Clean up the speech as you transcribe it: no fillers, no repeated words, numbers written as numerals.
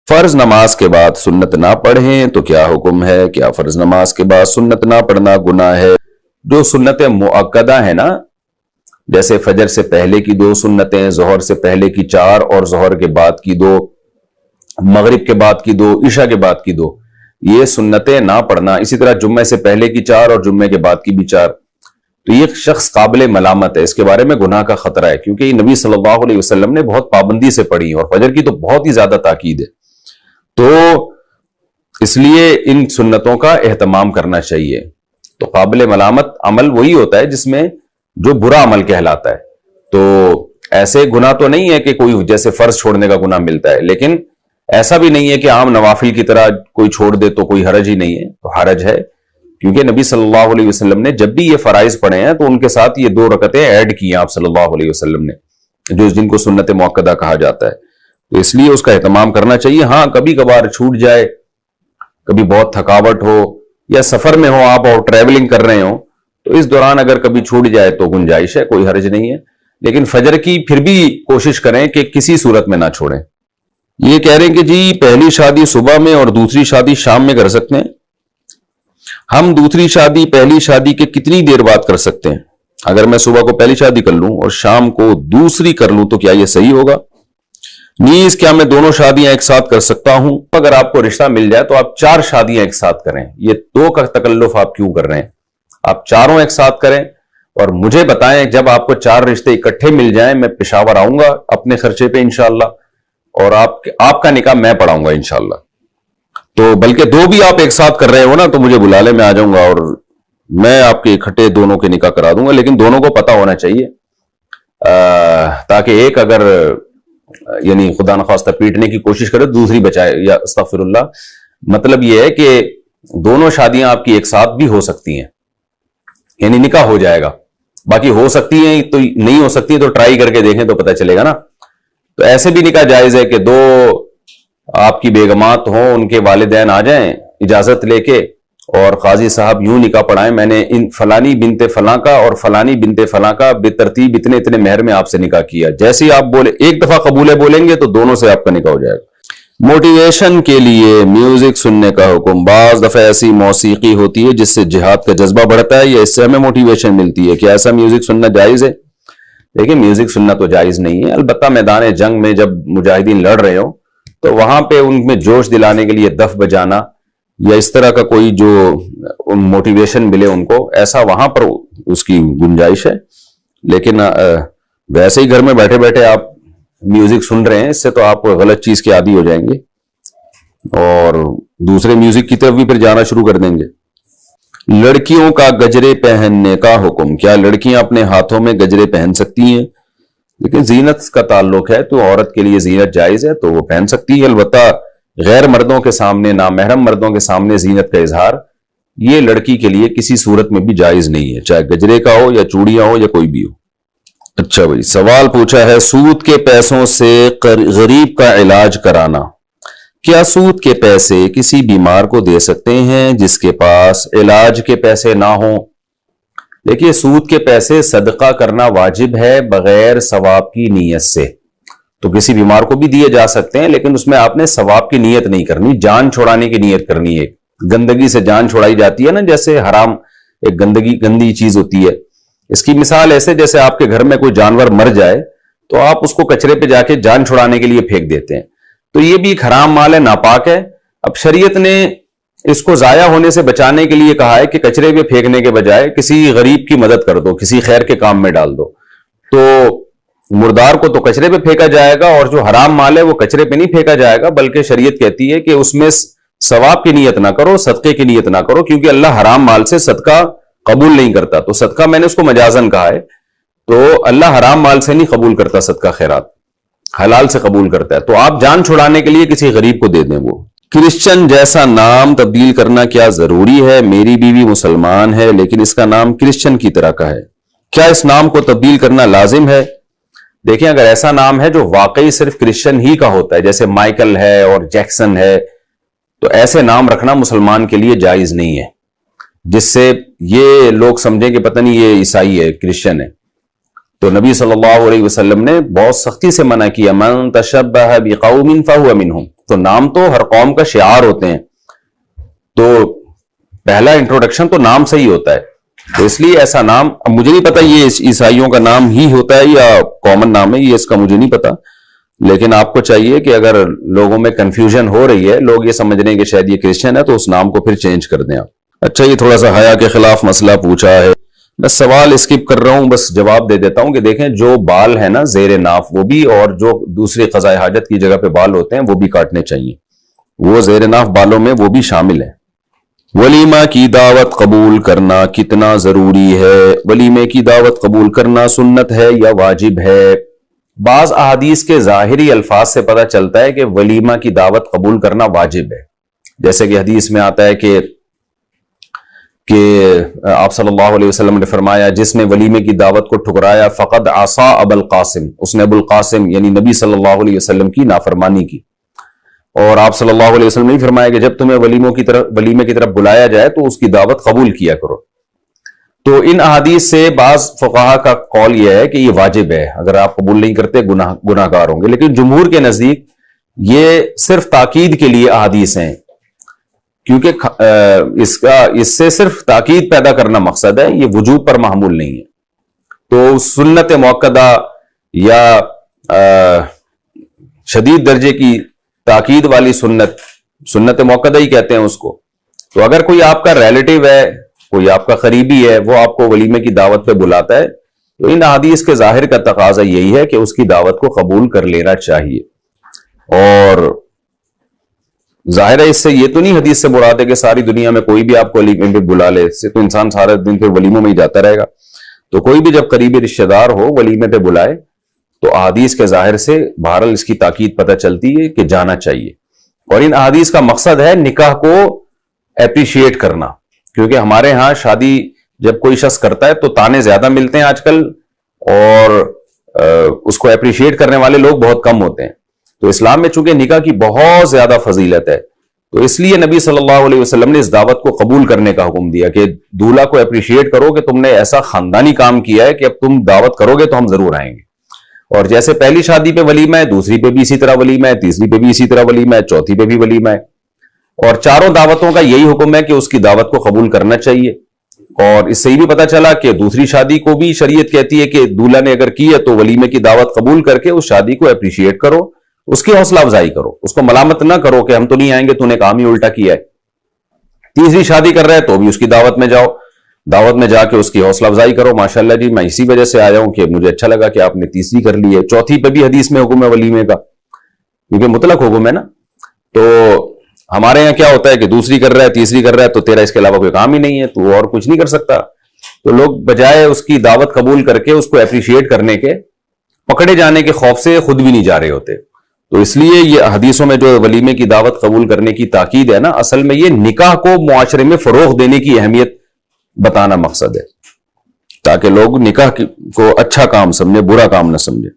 فرض نماز کے بعد سنت نہ پڑھیں تو کیا حکم ہے؟ کیا فرض نماز کے بعد سنت نہ پڑھنا گناہ ہے؟ جو سنت مؤکدہ ہے نا، جیسے فجر سے پہلے کی 2 سنتیں، ظہر سے پہلے کی 4 اور ظہر کے بعد کی 2، مغرب کے بعد کی 2، عشاء کے بعد کی 2، یہ سنتیں نہ پڑھنا، اسی طرح جمعے سے پہلے کی 4 اور جمعے کے بعد کی بھی 4، تو یہ شخص قابل ملامت ہے، اس کے بارے میں گناہ کا خطرہ ہے، کیونکہ یہ نبی صلی اللہ علیہ وسلم نے بہت پابندی سے پڑھی، اور فجر کی تو بہت ہی زیادہ تاکید ہے، تو اس لیے ان سنتوں کا اہتمام کرنا چاہیے۔ تو قابل ملامت عمل وہی ہوتا ہے جس میں جو برا عمل کہلاتا ہے، تو ایسے گناہ تو نہیں ہے کہ کوئی جیسے فرض چھوڑنے کا گناہ ملتا ہے، لیکن ایسا بھی نہیں ہے کہ عام نوافل کی طرح کوئی چھوڑ دے تو کوئی حرج ہی نہیں ہے، تو حرج ہے، کیونکہ نبی صلی اللہ علیہ وسلم نے جب بھی یہ فرائض پڑھے ہیں تو ان کے ساتھ یہ 2 رکعتیں ایڈ کی ہیں آپ صلی اللہ علیہ وسلم نے، جو جن کو سنت مؤکدہ کہا جاتا ہے، تو اس لیے اس کا اہتمام کرنا چاہیے۔ ہاں کبھی کبھار چھوٹ جائے، کبھی بہت تھکاوٹ ہو یا سفر میں ہو آپ اور ٹریولنگ کر رہے ہوں، تو اس دوران اگر کبھی چھوٹ جائے تو گنجائش ہے، کوئی حرج نہیں ہے، لیکن فجر کی پھر بھی کوشش کریں کہ کسی صورت میں نہ چھوڑیں۔ یہ کہہ رہے ہیں کہ جی پہلی شادی صبح میں اور دوسری شادی شام میں کر سکتے ہیں، ہم دوسری شادی پہلی شادی کے کتنی دیر بعد کر سکتے ہیں؟ اگر میں صبح کو پہلی شادی کر لوں اور شام کو دوسری کر لوں تو کیا یہ صحیح ہوگا؟ نیز کیا میں دونوں شادیاں ایک ساتھ کر سکتا ہوں؟ اگر آپ کو رشتہ مل جائے تو آپ 4 شادیاں ایک ساتھ کریں، یہ 2 کا تکلف آپ کیوں کر رہے ہیں؟ آپ چاروں ایک ساتھ کریں اور مجھے بتائیں، جب آپ کو 4 رشتے اکٹھے مل جائیں میں پشاور آؤں گا اپنے خرچے پہ انشاءاللہ، اور آپ کا نکاح میں پڑھاؤں گا انشاءاللہ، تو بلکہ 2 بھی آپ ایک ساتھ کر رہے ہو نا تو مجھے بلا لیں، میں آ جاؤں گا اور میں آپ کے اکٹھے دونوں کے نکاح کرا دوں گا، لیکن دونوں کو پتا ہونا چاہیے، تاکہ ایک اگر یعنی خدا نخواستہ پیٹنے کی کوشش کرے دوسری بچائے، یا استغفر اللہ، مطلب یہ ہے کہ دونوں شادیاں آپ کی ایک ساتھ بھی ہو سکتی ہیں، یعنی نکاح ہو جائے گا، باقی ہو سکتی ہیں تو نہیں ہو سکتی تو ٹرائی کر کے دیکھیں تو پتہ چلے گا نا، تو ایسے بھی نکاح جائز ہے کہ 2 آپ کی بیگمات ہوں، ان کے والدین آ جائیں اجازت لے کے اور قاضی صاحب یوں نکاح پڑھائیں، میں نے ان فلانی بنت فلاں کا اور فلانی بنت فلاں کا بترتیب اتنے اتنے مہر میں آپ سے نکاح کیا، جیسے ہی آپ بولے ایک دفعہ قبولے بولیں گے تو دونوں سے آپ کا نکاح ہو جائے گا۔ موٹیویشن کے لیے میوزک سننے کا حکم، بعض دفعہ ایسی موسیقی ہوتی ہے جس سے جہاد کا جذبہ بڑھتا ہے یا اس سے ہمیں موٹیویشن ملتی ہے، کیا ایسا میوزک سننا جائز ہے؟ دیکھیں میوزک سننا تو جائز نہیں ہے، البتہ میدان جنگ میں جب مجاہدین لڑ رہے ہوں تو وہاں پہ ان میں جوش دلانے کے لیے دف بجانا یا اس طرح کا کوئی جو موٹیویشن ملے ان کو، ایسا وہاں پر اس کی گنجائش ہے، لیکن ویسے ہی گھر میں بیٹھے بیٹھے آپ میوزک سن رہے ہیں، اس سے تو آپ غلط چیز کے عادی ہو جائیں گے اور دوسرے میوزک کی طرف بھی پھر جانا شروع کر دیں گے۔ لڑکیوں کا گجرے پہننے کا حکم، کیا لڑکیاں اپنے ہاتھوں میں گجرے پہن سکتی ہیں؟ لیکن زینت کا تعلق ہے تو عورت کے لیے زینت جائز ہے تو وہ پہن سکتی ہے، البتہ غیر مردوں کے سامنے، نامحرم مردوں کے سامنے زینت کا اظہار یہ لڑکی کے لیے کسی صورت میں بھی جائز نہیں ہے، چاہے گجرے کا ہو یا چوڑیاں ہو یا کوئی بھی ہو۔ اچھا بھائی، سوال پوچھا ہے سود کے پیسوں سے غریب کا علاج کرانا، کیا سود کے پیسے کسی بیمار کو دے سکتے ہیں جس کے پاس علاج کے پیسے نہ ہوں؟ دیکھیے سود کے پیسے صدقہ کرنا واجب ہے بغیر ثواب کی نیت سے، تو کسی بیمار کو بھی دیے جا سکتے ہیں لیکن اس میں آپ نے ثواب کی نیت نہیں کرنی، جان چھڑانے کی نیت کرنی ہے، گندگی سے جان چھڑائی جاتی ہے نا، جیسے حرام ایک گندی چیز ہوتی ہے، اس کی مثال ایسے جیسے آپ کے گھر میں کوئی جانور مر جائے تو آپ اس کو کچرے پہ جا کے جان چھڑانے کے لیے پھینک دیتے ہیں، تو یہ بھی ایک حرام مال ہے، ناپاک ہے۔ اب شریعت نے اس کو ضائع ہونے سے بچانے کے لیے کہا ہے کہ کچرے پہ پھینکنے کے بجائے کسی غریب کی مدد کر دو، کسی خیر کے کام میں ڈال دو، تو مردار کو تو کچرے پہ پھینکا جائے گا اور جو حرام مال ہے وہ کچرے پہ نہیں پھینکا جائے گا، بلکہ شریعت کہتی ہے کہ اس میں ثواب کی نیت نہ کرو، صدقے کی نیت نہ کرو، کیونکہ اللہ حرام مال سے صدقہ قبول نہیں کرتا، تو صدقہ میں نے اس کو مجازن کہا ہے، تو اللہ حرام مال سے نہیں قبول کرتا صدقہ خیرات، حلال سے قبول کرتا ہے، تو آپ جان چھڑانے کے لیے کسی غریب کو دے دیں۔ وہ کرسچن جیسا نام تبدیل کرنا کیا ضروری ہے؟ میری بیوی مسلمان ہے لیکن اس کا نام کرسچن کی طرح کا ہے، کیا اس نام کو تبدیل کرنا لازم ہے؟ دیکھیں اگر ایسا نام ہے جو واقعی صرف کرسچن ہی کا ہوتا ہے، جیسے مائیکل ہے اور جیکسن ہے، تو ایسے نام رکھنا مسلمان کے لیے جائز نہیں ہے، جس سے یہ لوگ سمجھیں کہ پتہ نہیں یہ عیسائی ہے، کرسچن ہے، تو نبی صلی اللہ علیہ وسلم نے بہت سختی سے منع کیا، من تشبہ بقوم فہو منہم. تو نام تو ہر قوم کا شعار ہوتے ہیں، تو پہلا انٹروڈکشن تو نام سے ہی ہوتا ہے. تو اس لیے ایسا نام، اب مجھے نہیں پتا یہ عیسائیوں کا نام ہی ہوتا ہے یا کامن نام ہے، یہ اس کا مجھے نہیں پتا، لیکن آپ کو چاہیے کہ اگر لوگوں میں کنفیوژن ہو رہی ہے، لوگ یہ سمجھ رہے ہیں کہ شاید یہ کرسچن ہے، تو اس نام کو پھر چینج کر دیں آپ. اچھا، یہ تھوڑا سا حیا کے خلاف مسئلہ پوچھا ہے، میں سوال اسکپ کر رہا ہوں، بس جواب دے دیتا ہوں کہ دیکھیں جو بال ہے نا زیر ناف، وہ بھی، اور جو دوسری قضاء حاجت کی جگہ پہ بال ہوتے ہیں وہ بھی کاٹنے چاہیے، وہ زیر ناف بالوں میں وہ بھی شامل ہے. ولیمہ کی دعوت قبول کرنا کتنا ضروری ہے؟ ولیمے کی دعوت قبول کرنا سنت ہے یا واجب ہے؟ بعض احادیث کے ظاہری الفاظ سے پتہ چلتا ہے کہ ولیمہ کی دعوت قبول کرنا واجب ہے. جیسے کہ حدیث میں آتا ہے کہ آپ صلی اللہ علیہ وسلم نے فرمایا، جس نے ولیمے کی دعوت کو ٹھکرایا فقد عصا ابا القاسم، اس نے ابو القاسم یعنی نبی صلی اللہ علیہ وسلم کی نافرمانی کی. اور آپ صلی اللہ علیہ وسلم نے فرمایا کہ جب تمہیں ولیمے کی طرف بلایا جائے تو اس کی دعوت قبول کیا کرو. تو ان احادیث سے بعض فقہا کا قول یہ ہے کہ یہ واجب ہے، اگر آپ قبول نہیں کرتے گناہ گار ہوں گے. لیکن جمہور کے نزدیک یہ صرف تاکید کے لیے احادیث ہیں، کیونکہ اس سے صرف تاکید پیدا کرنا مقصد ہے، یہ وجوب پر محمول نہیں ہے. تو سنت موقدہ یا شدید درجے کی تاکید والی سنت موقدہ ہی کہتے ہیں اس کو. تو اگر کوئی آپ کا ریلیٹیو ہے، کوئی آپ کا قریبی ہے، وہ آپ کو ولیمے کی دعوت پہ بلاتا ہے، تو ان احادیث کے ظاہر کا تقاضا یہی ہے کہ اس کی دعوت کو قبول کر لینا چاہیے. اور ظاہر ہے اس سے یہ تو نہیں حدیث سے مراد ہے کہ ساری دنیا میں کوئی بھی آپ کو ولیمے پہ بلا لے، اس سے تو انسان سارا دن پھر ولیموں میں ہی جاتا رہے گا. تو کوئی بھی جب قریبی رشتہ دار ہو ولیمے پہ بلائے تو احادیث کے ظاہر سے بہرحال اس کی تاکید پتہ چلتی ہے کہ جانا چاہیے. اور ان احادیث کا مقصد ہے نکاح کو اپریشیٹ کرنا، کیونکہ ہمارے ہاں شادی جب کوئی شخص کرتا ہے تو تانے زیادہ ملتے ہیں آج کل، اور اس کو اپریشیٹ کرنے والے لوگ بہت کم ہوتے ہیں. تو اسلام میں چونکہ نکاح کی بہت زیادہ فضیلت ہے، تو اس لیے نبی صلی اللہ علیہ وسلم نے اس دعوت کو قبول کرنے کا حکم دیا کہ دولہا کو اپریشیٹ کرو کہ تم نے ایسا خاندانی کام کیا ہے کہ اب تم دعوت کرو گے تو ہم ضرور آئیں گے. اور جیسے پہلی شادی پہ ولیمہ ہے، دوسری پہ بھی اسی طرح ولیمہ ہے، تیسری پہ بھی اسی طرح ولیمہ ہے، چوتھی پہ بھی ولیمہ ہے. اور چاروں دعوتوں کا یہی حکم ہے کہ اس کی دعوت کو قبول کرنا چاہیے. اور اس سے یہ بھی پتہ چلا کہ دوسری شادی کو بھی شریعت کہتی ہے کہ دولہا نے اگر کی ہے تو ولیمے کی دعوت قبول کر کے اس شادی کو اپریشیٹ کرو، اس کی حوصلہ افزائی کرو، اس کو ملامت نہ کرو کہ ہم تو نہیں آئیں گے، تو نے کام ہی الٹا کیا ہے. تیسری شادی کر رہے ہیں تو بھی اس کی دعوت میں جاؤ، دعوت میں جا کے اس کی حوصلہ افزائی کرو، ماشاءاللہ جی میں اسی وجہ سے آیا ہوں کہ مجھے اچھا لگا کہ آپ نے تیسری کر لی ہے. چوتھی پہ بھی حدیث میں حکم ہے ولیمے کا، کیونکہ مطلق حکم ہے نا. تو ہمارے یہاں کیا ہوتا ہے کہ دوسری کر رہا ہے، تیسری کر رہا ہے، تو تیرا اس کے علاوہ کوئی کام ہی نہیں ہے، تو اور کچھ نہیں کر سکتا. تو لوگ بجائے اس کی دعوت قبول کر کے اس کو اپریشیٹ کرنے کے، پکڑے جانے کے خوف سے خود بھی نہیں جا رہے ہوتے. تو اس لیے یہ حدیثوں میں جو ولیمے کی دعوت قبول کرنے کی تاکید ہے نا، اصل میں یہ نکاح کو معاشرے میں فروغ دینے کی اہمیت بتانا مقصد ہے، تاکہ لوگ نکاح کو اچھا کام سمجھے، برا کام نہ سمجھے.